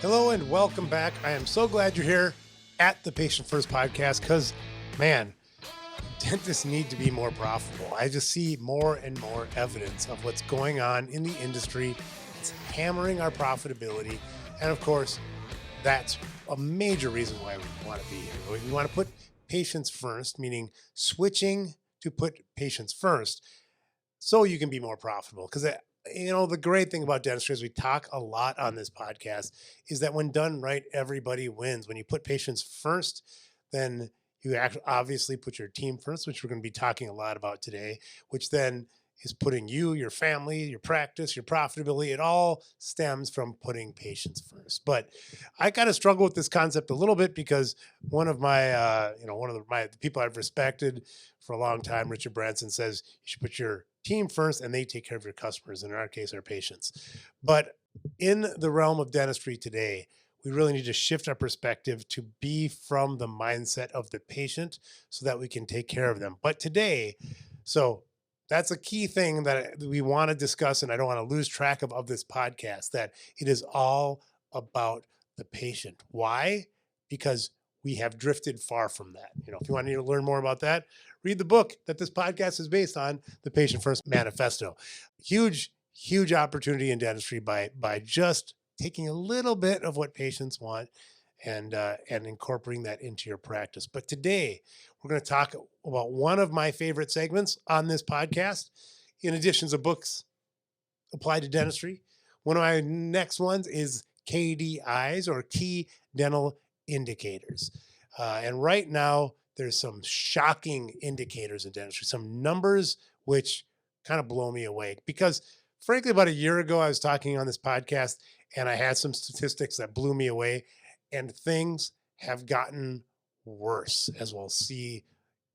Hello and welcome back. I am so glad you're here at the Patient First podcast because, man, dentists need to be more profitable. I just see more and more evidence of what's going on in the industry. It's hammering our profitability. And of course, that's a major reason why we want to be here. We want to put patients first, meaning switching to put patients first so you can be more profitable. Because the great thing about dentistry is we talk a lot on this podcast is that when done right, everybody wins. When you put patients first, then you obviously put your team first, which we're going to be talking a lot about today, which then is putting you, your family, your practice, your profitability. It all stems from putting patients first. But I kind of struggle with this concept a little bit because one of the people I've respected for a long time, Richard Branson, says you should put your team first and they take care of your customers, in our case, our patients. But in the realm of dentistry today, we really need to shift our perspective to be from the mindset of the patient so that we can take care of them. But today, so that's a key thing that we want to discuss, and I don't want to lose track of this podcast, that it is all about the patient. Why? Because we have drifted far from that. If you want to learn more about that, read the book that this podcast is based on, the Patient First Manifesto. Huge opportunity in dentistry by just taking a little bit of what patients want and incorporating that into your practice. But today we're going to talk about one of my favorite segments on this podcast, in addition to books applied to dentistry. One of my next ones is KDIs, or key dental indicators. And right now, there's some shocking indicators in dentistry, some numbers which kind of blow me away. Because frankly, about a year ago, I was talking on this podcast and I had some statistics that blew me away, and things have gotten worse, as we'll see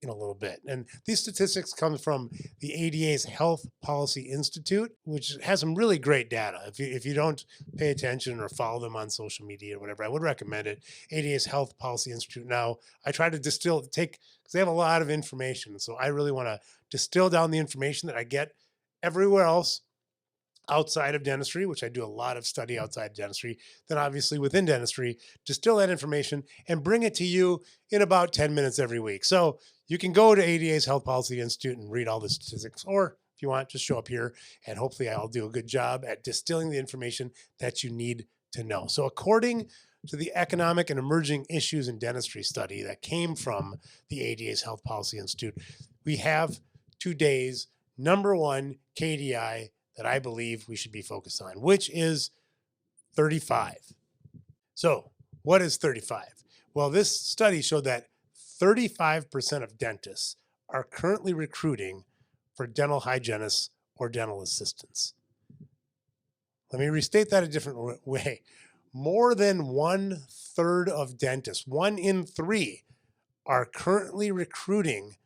in a little bit. And these statistics come from the ADA's Health Policy Institute, which has some really great data. If you don't pay attention or follow them on social media or whatever, I would recommend it. ADA's Health Policy Institute. Now, I try to because they have a lot of information. So I really want to distill down the information that I get everywhere else outside of dentistry, which I do a lot of study outside dentistry, then obviously within dentistry, distill that information and bring it to you in about 10 minutes every week. So you can go to ADA's Health Policy Institute and read all the statistics, or if you want, just show up here and hopefully I'll do a good job at distilling the information that you need to know. So according to the Economic and Emerging Issues in Dentistry study that came from the ADA's Health Policy Institute, we have today's number one KDI that I believe we should be focused on, which is 35. So what is 35? Well, this study showed that 35% of dentists are currently recruiting for dental hygienists or dental assistants. Let me restate that a different way. More than 1/3 of dentists, 1 in 3, are currently recruiting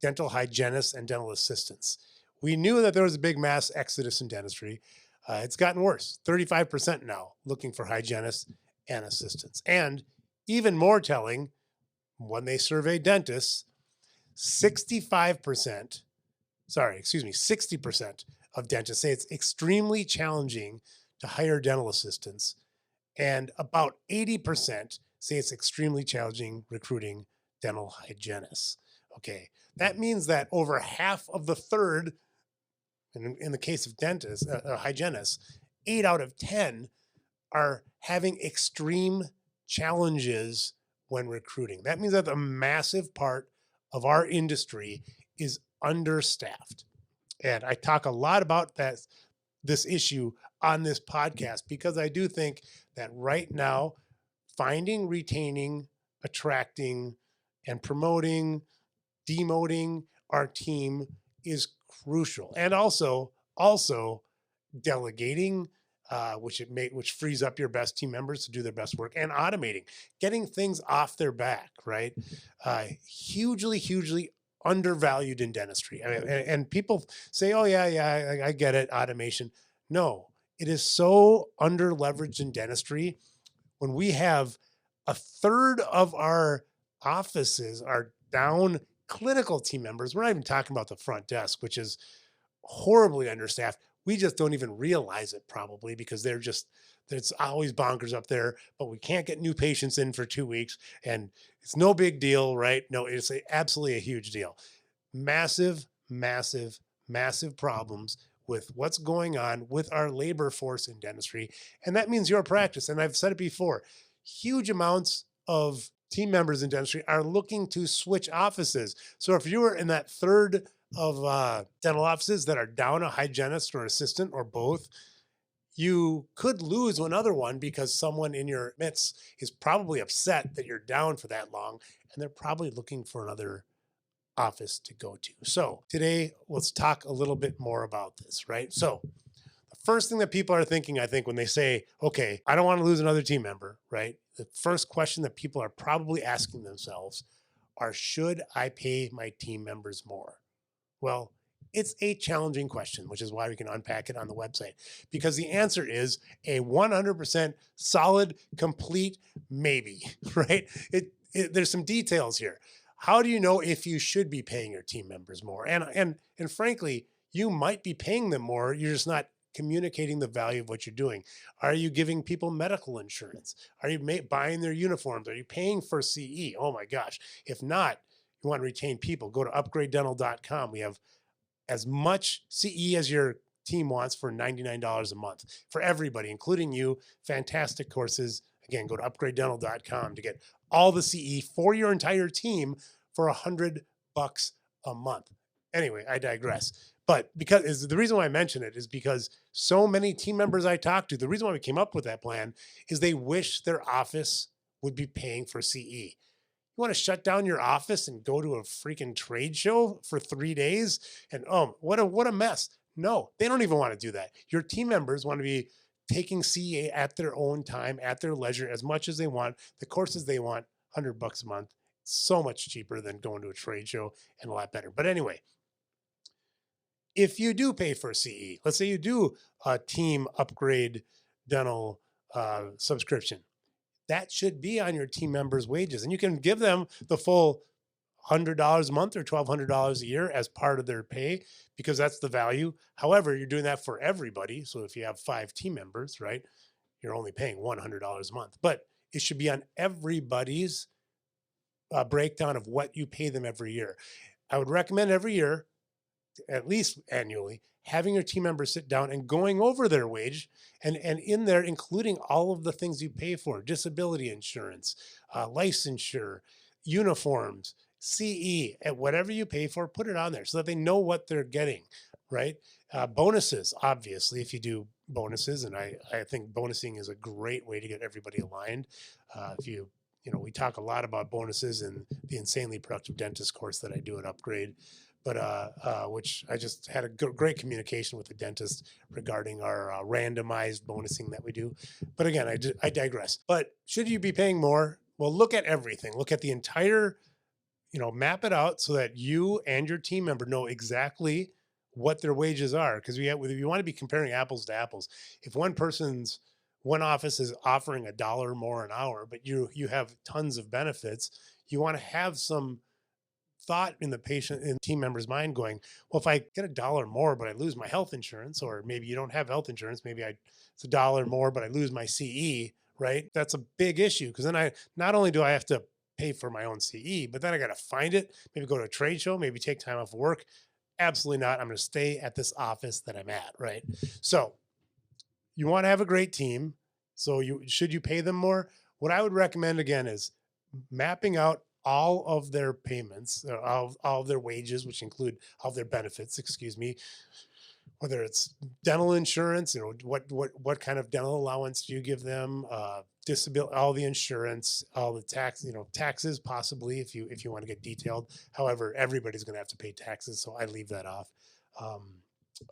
dental hygienists and dental assistants. We knew that there was a big mass exodus in dentistry. It's gotten worse. 35% now looking for hygienists and assistants. And even more telling, when they survey dentists, 60% of dentists say it's extremely challenging to hire dental assistants. And about 80% say it's extremely challenging recruiting dental hygienists. Okay, that means that over half of the third, in the case of dentists, hygienists, 8 out of 10 are having extreme challenges when recruiting. That means that a massive part of our industry is understaffed. And I talk a lot about this issue on this podcast because I do think that right now, finding, retaining, attracting, and promoting, demoting our team is crucial. And also delegating, which frees up your best team members to do their best work, and automating, getting things off their back, right? Hugely undervalued in dentistry. And people say, oh yeah, I get it, automation. No, it is so under leveraged in dentistry. When we have 1/3 of our offices are down clinical team members, we're not even talking about the front desk, which is horribly understaffed. We just don't even realize it, probably because they're It's always bonkers up there, but we can't get new patients in for 2 weeks. And it's no big deal, right? No, absolutely a huge deal. Massive, massive, massive problems with what's going on with our labor force in dentistry. And that means your practice. And I've said it before, huge amounts of team members in dentistry are looking to switch offices. So if you were in that third of dental offices that are down a hygienist or assistant or both, you could lose another one because someone in your midst is probably upset that you're down for that long, and they're probably looking for another office to go to. So today, let's talk a little bit more about this, right? So the first thing that people are thinking, I think, when they say, okay, I don't want to lose another team member, right? The first question that people are probably asking themselves are, should I pay my team members more? Well, it's a challenging question, which is why we can unpack it on the website, because the answer is a 100% solid, complete maybe, right? There's some details here. How do you know if you should be paying your team members more? And frankly, you might be paying them more. You're just not communicating the value of what you're doing. Are you giving people medical insurance? Are you buying their uniforms? Are you paying for CE? Oh my gosh. If not, you want to retain people, go to upgradedental.com. We have as much CE as your team wants for $99 a month for everybody, including you. Fantastic courses. Again, go to upgradedental.com to get all the CE for your entire team for $100 a month. Anyway, I digress. But because the reason why I mention it is because so many team members I talk to, the reason why we came up with that plan is they wish their office would be paying for CE. You want to shut down your office and go to a freaking trade show for 3 days? And what a mess. No, they don't even want to do that. Your team members want to be taking CA at their own time, at their leisure, as much as they want. The courses they want, $100 a month, so much cheaper than going to a trade show and a lot better. But anyway, if you do pay for CE, let's say you do a team upgrade dental subscription, that should be on your team members' wages. And you can give them the full $100 a month or $1,200 a year as part of their pay, because that's the value. However, you're doing that for everybody. So if you have 5 team members, right, you're only paying $100 a month. But it should be on everybody's breakdown of what you pay them every year. I would recommend every year, at least annually, having your team members sit down and going over their wage, and in there including all of the things you pay for: disability insurance, licensure, uniforms, CE, and whatever you pay for, put it on there so that they know what they're getting, right? Bonuses, obviously, if you do bonuses, and I think bonusing is a great way to get everybody aligned. If you we talk a lot about bonuses in the Insanely Productive Dentist course that I do at Upgrade, but which I just had a great communication with the dentist regarding our randomized bonusing that we do. But again, I digress. But should you be paying more? Well, look at everything. Look at the entire, map it out so that you and your team member know exactly what their wages are. Because you want to be comparing apples to apples. If one office is offering $1 more an hour, but you have tons of benefits, you want to have some thought in the patient and team member's mind going, well, if I get $1 more, but I lose my health insurance, or maybe you don't have health insurance, maybe it's $1 more, but I lose my CE, right? That's a big issue, because then not only do I have to pay for my own CE, but then I got to find it, maybe go to a trade show, maybe take time off work. Absolutely not. I'm going to stay at this office that I'm at, right? So you want to have a great team. So should you pay them more? What I would recommend, again, is mapping out all of their payments, all of their wages, which include all of their benefits, whether it's dental insurance, what kind of dental allowance do you give them, disability, all the insurance, all the taxes, possibly if you want to get detailed. However, everybody's going to have to pay taxes, so I leave that off.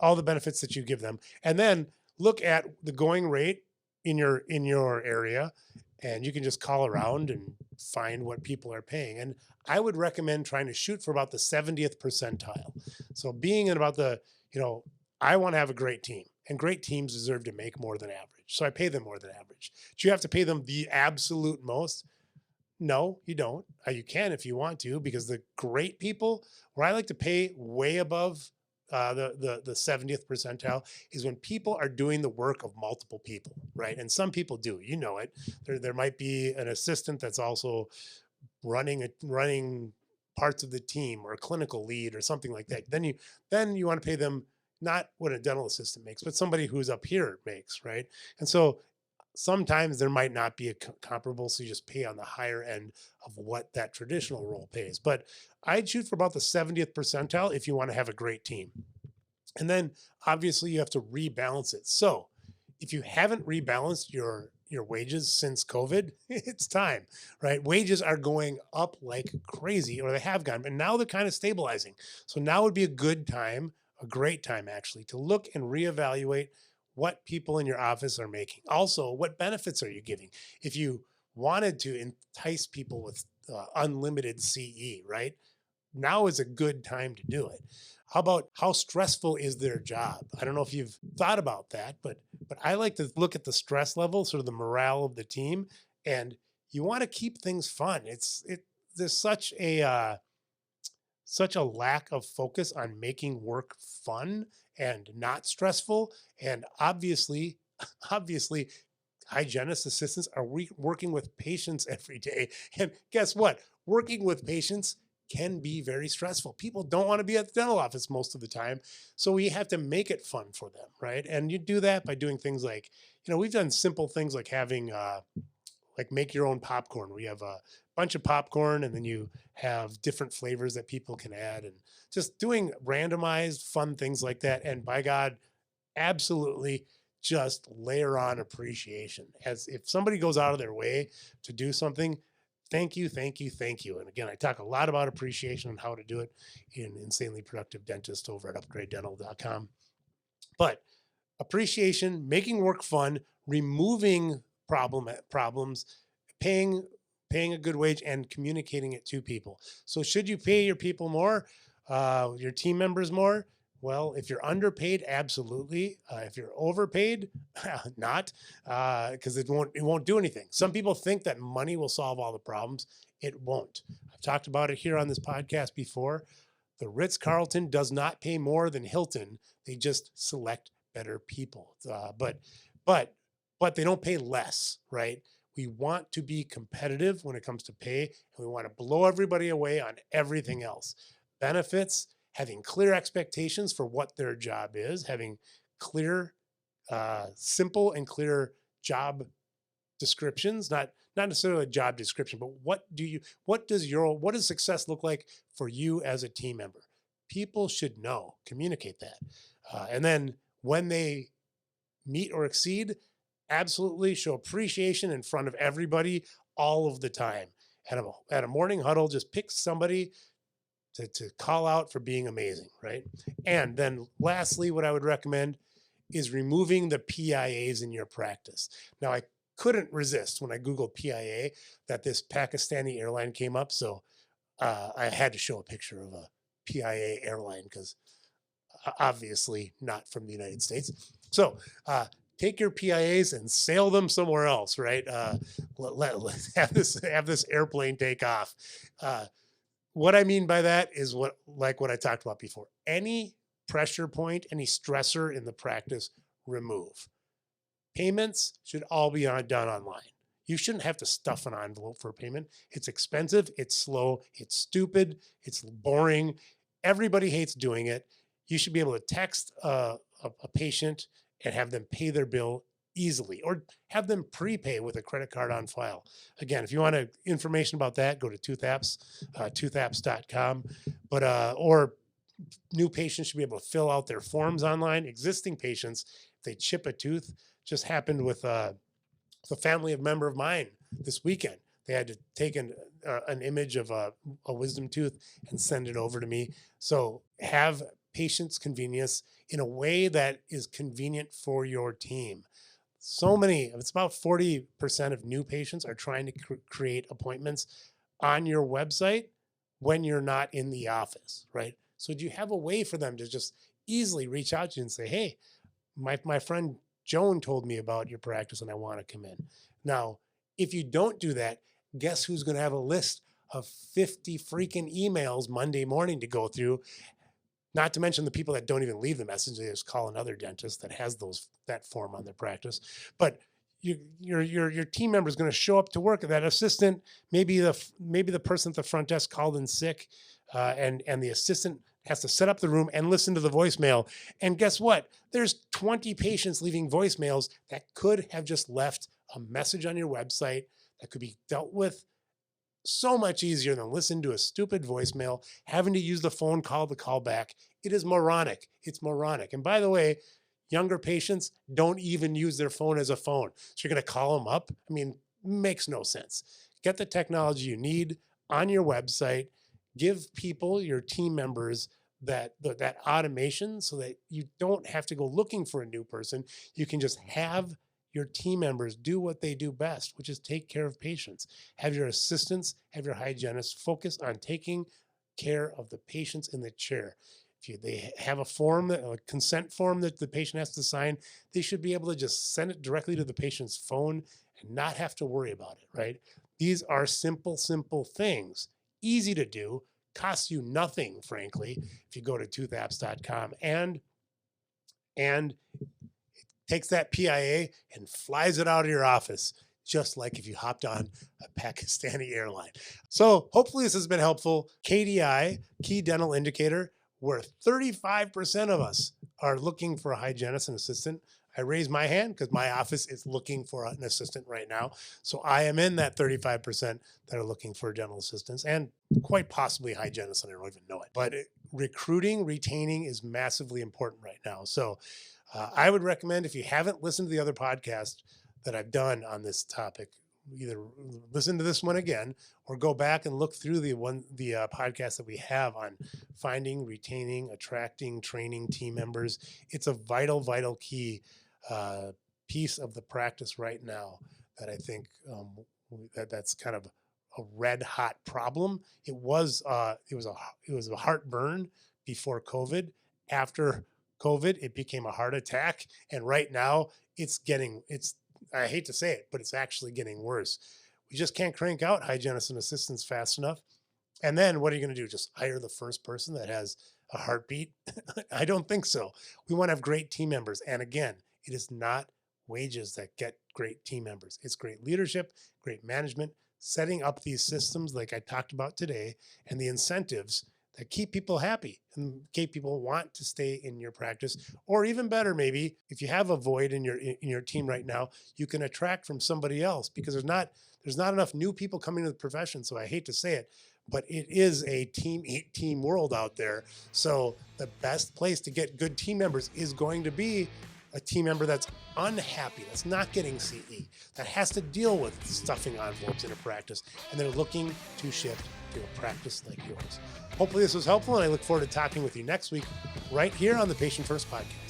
All the benefits that you give them, and then look at the going rate in your area, and you can just call around and find what people are paying. And I would recommend trying to shoot for about the 70th percentile. So being in about I want to have a great team, and great teams deserve to make more than average. So I pay them more than average. Do you have to pay them the absolute most? No, you don't. You can if you want to, because the great people, where I like to pay way above the 70th percentile is when people are doing the work of multiple people, right? And some people do, you know it. There might be an assistant that's also running parts of the team, or a clinical lead or something like that. Then you want to pay them not what a dental assistant makes, but somebody who's up here makes, right? And so sometimes there might not be a comparable, so you just pay on the higher end of what that traditional role pays. But I'd shoot for about the 70th percentile if you want to have a great team. And then obviously you have to rebalance it. So if you haven't rebalanced your wages since COVID, it's time, right? Wages are going up like crazy, or they have gone, but now they're kind of stabilizing. So now would be a good time, a great time actually, to look and reevaluate what people in your office are making. Also, what benefits are you giving? If you wanted to entice people with unlimited CE, right? Now is a good time to do it. How about how stressful is their job? I don't know if you've thought about that, but I like to look at the stress level, sort of the morale of the team, and you want to keep things fun. There's such a lack of focus on making work fun and not stressful, and obviously hygienist assistants are working with patients every day. And guess what? Working with patients can be very stressful. People don't want to be at the dental office most of the time. So we have to make it fun for them, right? And you do that by doing things like, we've done simple things like having, like make your own popcorn. We have a bunch of popcorn, and then you have different flavors that people can add, and just doing randomized fun things like that. And by God, absolutely just layer on appreciation. As if somebody goes out of their way to do something, thank you, thank you, thank you. And again, I talk a lot about appreciation and how to do it in Insanely Productive Dentist over at upgradedental.com. But appreciation, making work fun, removing problems, paying a good wage, and communicating it to people. So should you pay your people more, your team members more? Well, if you're underpaid, absolutely. If you're overpaid, not, because it won't do anything. Some people think that money will solve all the problems. It won't. I've talked about it here on this podcast before. The Ritz-Carlton does not pay more than Hilton. They just select better people. But they don't pay less, right? We want to be competitive when it comes to pay, and we want to blow everybody away on everything else. Benefits, having clear expectations for what their job is, having clear, simple and clear job descriptions, not necessarily a job description, but what does success look like for you as a team member? People should know, communicate that. And then when they meet or exceed, absolutely show appreciation in front of everybody all of the time. At a morning huddle, just pick somebody to call out for being amazing, right? And then lastly, what I would recommend is removing the PIAs in your practice. Now, I couldn't resist when I Googled PIA that this Pakistani airline came up. So I had to show a picture of a PIA airline, because obviously not from the United States. So take your PIAs and sail them somewhere else, right? Let's have this airplane take off. What I mean by that is what I talked about before. Any pressure point, any stressor in the practice, remove. Payments should all be done online. You shouldn't have to stuff an envelope for a payment. It's expensive, it's slow, it's stupid, it's boring. Everybody hates doing it. You should be able to text a patient and have them pay their bill easily, or have them prepay with a credit card on file. Again, if you want information about that, go to ToothApps, toothaps.com. Or new patients should be able to fill out their forms online. Existing patients, if they chip a tooth, just happened with a family member of mine this weekend. They had to take an image of a wisdom tooth and send it over to me. So have patients' convenience in a way that is convenient for your team. It's about 40% of new patients are trying to create appointments on your website when you're not in the office, right? So do you have a way for them to just easily reach out to you and say, hey, my friend Joan told me about your practice and I want to come in. Now, if you don't do that, guess who's going to have a list of 50 freaking emails Monday morning to go through? Not to mention the people that don't even leave the message; they just call another dentist that has that form on their practice. But your team member is going to show up to work. That assistant, maybe the person at the front desk called in sick, and the assistant has to set up the room and listen to the voicemail. And guess what? There's 20 patients leaving voicemails that could have just left a message on your website that could be dealt with so much easier than listen to a stupid voicemail, having to use the phone call to call back. It is moronic. It's moronic. And by the way, younger patients don't even use their phone as a phone. So you're going to call them up? I mean, makes no sense. Get the technology you need on your website. Give people, your team members, that automation so that you don't have to go looking for a new person. You can just have your team members do what they do best, which is take care of patients. Have your assistants, have your hygienists focus on taking care of the patients in the chair. If they have a consent form that the patient has to sign, they should be able to just send it directly to the patient's phone and not have to worry about it, right? These are simple things, easy to do, costs you nothing, frankly, if you go to toothapps.com and takes that PIA and flies it out of your office, just like if you hopped on a Pakistani airline. So hopefully this has been helpful. KDI, Key Dental Indicator, where 35% of us are looking for a hygienist and assistant. I raise my hand because my office is looking for an assistant right now. So I am in that 35% that are looking for dental assistants and quite possibly hygienists, and I don't even know it. But recruiting, retaining is massively important right now. So I would recommend, if you haven't listened to the other podcast that I've done on this topic, either listen to this one again or go back and look through the podcast that we have on finding, retaining, attracting, training team members. It's a vital key piece of the practice right now that I think that's kind of a red hot problem. It was a heartburn before COVID. After COVID, it became a heart attack. And right now I hate to say it, but it's actually getting worse. We just can't crank out hygienists and assistants fast enough. And then what are you going to do? Just hire the first person that has a heartbeat? I don't think so. We want to have great team members. And again, it is not wages that get great team members. It's great leadership, great management, setting up these systems like I talked about today, and the incentives that keep people happy and keep people want to stay in your practice. Or even better, maybe if you have a void in your team right now, you can attract from somebody else, because there's not enough new people coming to the profession. So I hate to say it, but it is a team world out there. So the best place to get good team members is going to be a team member that's unhappy, that's not getting CE, that has to deal with stuffing envelopes in a practice, and they're looking to shift to a practice like yours. Hopefully this was helpful, and I look forward to talking with you next week right here on the Patient First Podcast.